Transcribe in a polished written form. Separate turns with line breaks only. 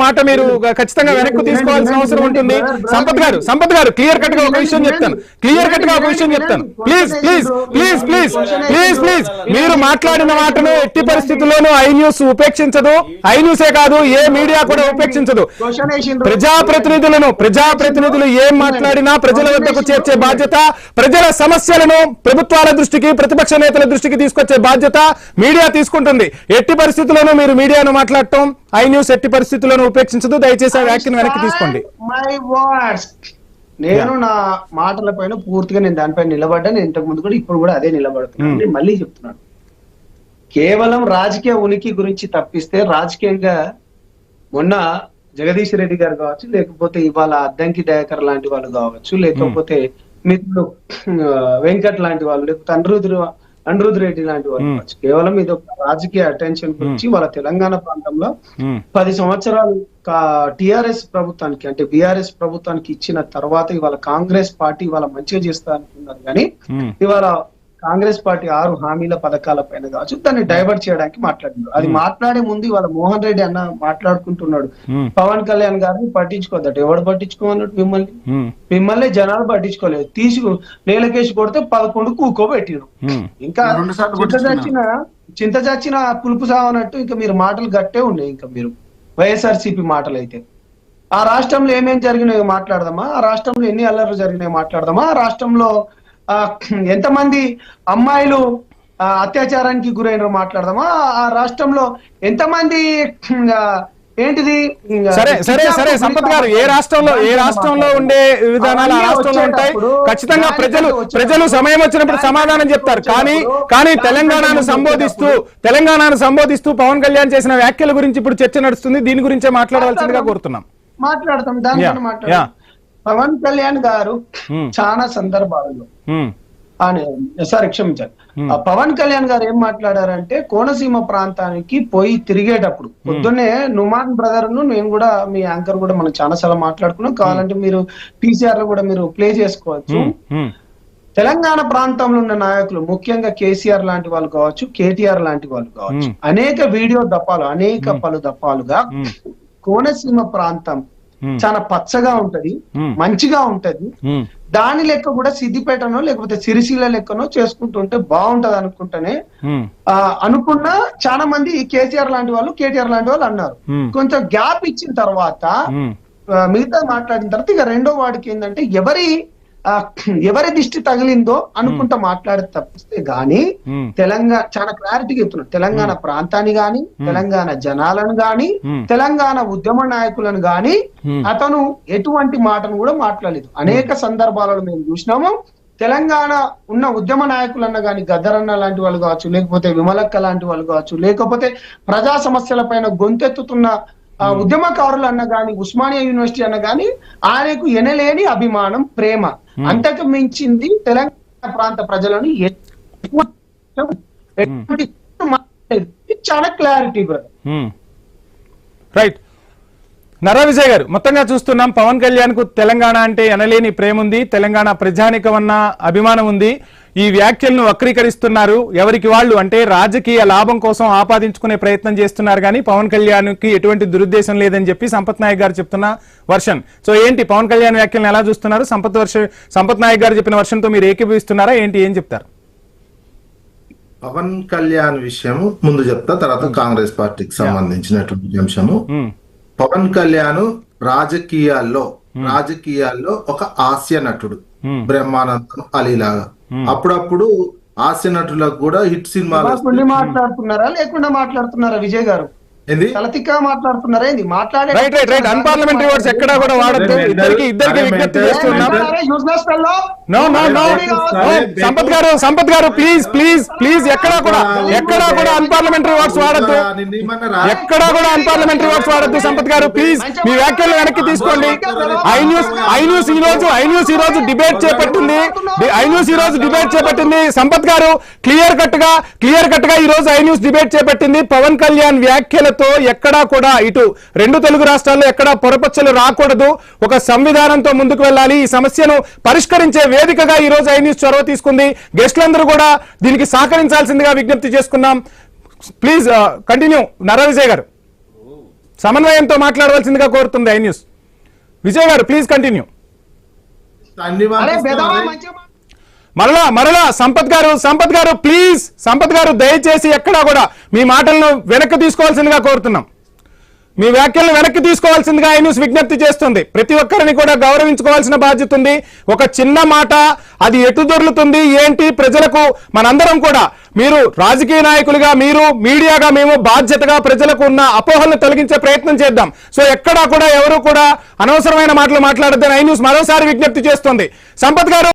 మాట మీరు ఖచ్చితంగా వెనక్కి తీసుకోవాల్సిన అవసరం ఉంటుంది. సంపత్ గారు క్లియర్ కట్ గా ఒక విషయం చెప్తాను, ప్లీజ్ మీరు మాట్లాడిన మాటను ఎట్టి పరిస్థితుల్లోనూ ఐ న్యూస్ ఉపేక్షించదు. ఐ న్యూసే కాదు, ఏ మీడియా కూడా ఉపేక్షించదు. ప్రజాప్రతినిధులు ఏం మాట్లాడినా ప్రజల వద్దకు చేర్చే బాధ్యత, ప్రజల సమస్యలను ప్రభుత్వాల దృష్టికి, ప్రతిపక్ష నేతల దృష్టికి తీసుకొచ్చే బాధ్యత మీడియా తీసుకుంటుంది. ఎట్టి పరిస్థితుల్లోనూ మీరు మీడియాను మాట్లాడటం ఐ న్యూస్ ఎట్టి పరిస్థితుల్లోనూ ఉపేక్షించదు. దయచేసి ఆ వ్యాఖ్యను వెనక్కి తీసుకోండి.
నేను నా మాటల పైన పూర్తిగా నేను దానిపైన నిలబడ్డా. నేను ఇంతకు ముందు కూడా ఇప్పుడు కూడా అదే నిలబడుతున్నాను. నేను మళ్ళీ చెప్తున్నాను, కేవలం రాజకీయ ఉనికి గురించి తప్పిస్తే, రాజకీయంగా మొన్న జగదీష్ రెడ్డి గారు కావచ్చు, లేకపోతే ఇవాళ అద్దంకి దయాకర్ లాంటి వాళ్ళు కావచ్చు, లేకపోతే మిత్రులు వెంకట్ లాంటి వాళ్ళు, లేకపోతే అనిరుద్ రెడ్డి లాంటి వాళ్ళు కావచ్చు, కేవలం ఇది ఒక రాజకీయ అటెన్షన్ గురించి వాళ్ళ తెలంగాణ ప్రాంతంలో 10 సంవత్సరాలు టిఆర్ఎస్ ప్రభుత్వానికి అంటే బిఆర్ఎస్ ప్రభుత్వానికి ఇచ్చిన తర్వాత ఇవాళ కాంగ్రెస్ పార్టీ ఇవాళ మంచిగా చేస్తా అనుకున్నారు. కానీ ఇవాళ కాంగ్రెస్ పార్టీ 6 హామీల పథకాల పైన కావచ్చు దాన్ని డైవర్ట్ చేయడానికి మాట్లాడినారు. అది మాట్లాడే ముందు ఇవాళ మోహన్ రెడ్డి అన్న మాట్లాడుకుంటున్నాడు, పవన్ కళ్యాణ్ గారిని పట్టించుకోదట. ఎవడు పట్టించుకోమన్నాడు? మిమ్మల్ని జనాలు పట్టించుకోలేదు. నేలకేసి కొడితే 11 కూకోబెట్టిరు. ఇంకా చింత చచ్చిన పులుపు సావనట్టు ఇంకా మీరు మాటలు గట్టే ఉన్నాయి. ఇంకా మీరు వైఎస్ఆర్సీపీ మాటలు అయితే ఆ రాష్ట్రంలో ఏమేం జరిగినాయో మాట్లాడదామా, ఆ రాష్ట్రంలో ఎన్ని అల్లర్లు జరిగినాయో మాట్లాడదామా, ఆ రాష్ట్రంలో ఎంతమంది అమ్మాయిలు అత్యాచారానికి గురైన మాట్లాడదామా, ఆ రాష్ట్రంలో ఎంతమంది ఏంటిది.
సరే సంపత్ గారు, ఏ రాష్ట్రంలో ఉండే విధానాలు ఆ రాష్ట్రంలో ఉంటాయి. ఖచ్చితంగా ప్రజలు సమయం వచ్చినప్పుడు సమాధానం చెప్తారు. కానీ తెలంగాణను సంబోధిస్తూ పవన్ కళ్యాణ్ చేసిన వ్యాఖ్యల గురించి ఇప్పుడు చర్చ నడుస్తుంది. దీని గురించే మాట్లాడవలసిందిగా కోరుతున్నాం.
మాట్లాడతాం, దానిపైన మాట్లాడతాం. పవన్ కళ్యాణ్ గారు చాలా సందర్భాలలో క్షమించాలి, పవన్ కళ్యాణ్ గారు ఏం మాట్లాడారంటే, కోనసీమ ప్రాంతానికి పోయి తిరిగేటప్పుడు పొద్దున్నే నుమాన్ బ్రదర్ ను నేను కూడా మీ యాంకర్ కూడా మనం చాలా సార్లు మాట్లాడుకున్నాం. కావాలంటే మీరు టీసీఆర్ లో కూడా మీరు ప్లే చేసుకోవచ్చు. తెలంగాణ ప్రాంతంలో ఉన్న నాయకులు, ముఖ్యంగా కేసీఆర్ లాంటి వాళ్ళు కావచ్చు, కేటీఆర్ లాంటి వాళ్ళు కావచ్చు, అనేక పలు దఫాలుగా కోనసీమ ప్రాంతం చాలా పచ్చగా ఉంటది, మంచిగా ఉంటది, దాని లెక్క కూడా సిద్దిపేటనో లేకపోతే సిరిసిల్ల లెక్కనో చేసుకుంటుంటే బాగుంటది అనుకున్నా చాలా మంది కేసీఆర్ లాంటి వాళ్ళు, కేటీఆర్ లాంటి వాళ్ళు అన్నారు. కొంచెం గ్యాప్ ఇచ్చిన తర్వాత మిగతా మాట్లాడిన తర్వాత ఇక రెండో వాడికి ఏంటంటే ఎవరి దిష్టి తగిలిందో అనుకుంటా మాట్లాడి తప్పిస్తే గాని తెలంగాణ చాలా క్లారిటీగా చెప్తున్నాడు. తెలంగాణ ప్రాంతాన్ని గాని, తెలంగాణ జనాలను గాని, తెలంగాణ ఉద్యమ నాయకులను గాని అతను ఎటువంటి మాటను కూడా మాట్లాడలేదు. అనేక సందర్భాలలో మేము చూసినాము. తెలంగాణ ఉన్న ఉద్యమ నాయకులన్న గాని, గద్దరన్న లాంటి వాళ్ళు కావచ్చు, లేకపోతే విమలక్క లాంటి వాళ్ళు కావచ్చు, లేకపోతే ప్రజా సమస్యల పైన గొంతెత్తుతున్న ఉద్యమకారులు అన్న గాని, ఉస్మానియా యూనివర్సిటీ అన్న గాని ఆయనకు ఎనలేని అభిమానం, ప్రేమ. అంతకు మించింది తెలంగాణ ప్రాంత ప్రజలను చాలా clarity brother.
Right. Narra Vijay గారు, మొత్తంగా చూస్తున్నాం పవన్ కళ్యాణ్ కు తెలంగాణ అంటే ఎనలేని ప్రేమ ఉంది, తెలంగాణ ప్రజానికం అన్న అభిమానం ఉంది. ఈ వ్యాఖ్యలను వక్రీకరిస్తున్నారు. ఎవరికి వాళ్ళు అంటే రాజకీయ లాభం కోసం ఆపాదించుకునే ప్రయత్నం చేస్తున్నారు. కానీ పవన్ కళ్యాణ్ కి ఎటువంటి దురుద్దేశం లేదని చెప్పి సంపత్ నాయక్ గారు చెప్తున్న వర్షన్. సో ఏంటి పవన్ కళ్యాణ్ వ్యాఖ్యలను ఎలా చూస్తున్నారు? సంపత్ నాయక్ గారు చెప్పిన వర్షన్ తో మీరు ఏకీభవిస్తున్నారా ఏంటి, ఏం చెప్తారు?
పవన్ కళ్యాణ్ విషయం ముందు చెప్తా, తర్వాత కాంగ్రెస్ పార్టీకి సంబంధించినటువంటి అంశము. పవన్ కళ్యాణ్ రాజకీయాల్లో ఒక హాస్య నటుడు, బ్రహ్మానందం అలీలాగా. అప్పుడప్పుడు హాస్య నటులకు కూడా హిట్ సినిమాలు
మాట్లాడుతున్నారా లేకుండా మాట్లాడుతున్నారా విజయ్ గారు? తలతిక్కా మాట్లాడుతున్నారా?
అన్పార్లమెంటరీ వర్డ్స్ ఎక్కడా కూడా వాడద్దు. ఇద్దరికి విజ్ఞప్తి చేస్తున్నాం. సంపత్ గారు ప్లీజ్ ఎక్కడా కూడా అన్పార్లమెంటరీ వర్డ్స్ వాడద్దు. సంపత్ గారు ప్లీజ్ మీ వ్యాఖ్యలు వెనక్కి తీసుకోండి. ఐ న్యూస్ ఈ రోజు డిబేట్ చేపట్టింది. సంపత్ గారు క్లియర్ కట్ గా ఈ రోజు ఐ న్యూస్ డిబేట్ చేపట్టింది. పవన్ కళ్యాణ్ వ్యాఖ్యలతో ఎక్కడా కూడా ఇటు రెండు తెలుగు రాష్ట్రాల్లో ఎక్కడా పొరపచ్చలు రాకూడదు. ఒక సంవిధానంతో ముందుకు వెళ్ళాలి. ఈ సమస్యను పరిష్కరించే వేదికగా ఈ రోజు ఐ న్యూస్ చొరవ తీసుకుంది. గెస్టులందరూ కూడా దీనికి సహకరించాల్సిందిగా విజ్ఞప్తి చేసుకున్నాం. ప్లీజ్ కంటిన్యూ నర్రా విజయ్ గారు. సమన్వయంతో మాట్లాడవలసిందిగా కోరుతుంది ఐ న్యూస్. విజయ్ గారు ప్లీజ్ కంటిన్యూ.
అన్ని
అరే బెదవా
పంపిస్తున్నారు.
మంచిగా
మరలా సంపత్ గారు ప్లీజ్, సంపత్ గారు దయచేసి ఎక్కడా కూడా మీ మాటలను వెనక్కి తీసుకోవాల్సిందిగా కోరుతున్నాం. మీ వ్యాఖ్యలను వెనక్కి తీసుకోవాల్సిందిగా ఐ న్యూస్ విజ్ఞప్తి చేస్తుంది. ప్రతి ఒక్కరిని కూడా గౌరవించుకోవాల్సిన బాధ్యత ఉంది. ఒక చిన్న మాట అది ఎటు దొర్లుతుంది ఏంటి ప్రజలకు మనందరం కూడా, మీరు రాజకీయ నాయకులుగా, మీరు మీడియాగా, మేము బాధ్యతగా ప్రజలకు ఉన్న అపోహలను తొలగించే ప్రయత్నం చేద్దాం. సో ఎక్కడా కూడా ఎవరు కూడా అనవసరమైన మాటలు మాట్లాడొద్దని ఐ న్యూస్ మరోసారి విజ్ఞప్తి చేస్తుంది. సంపత్ గారు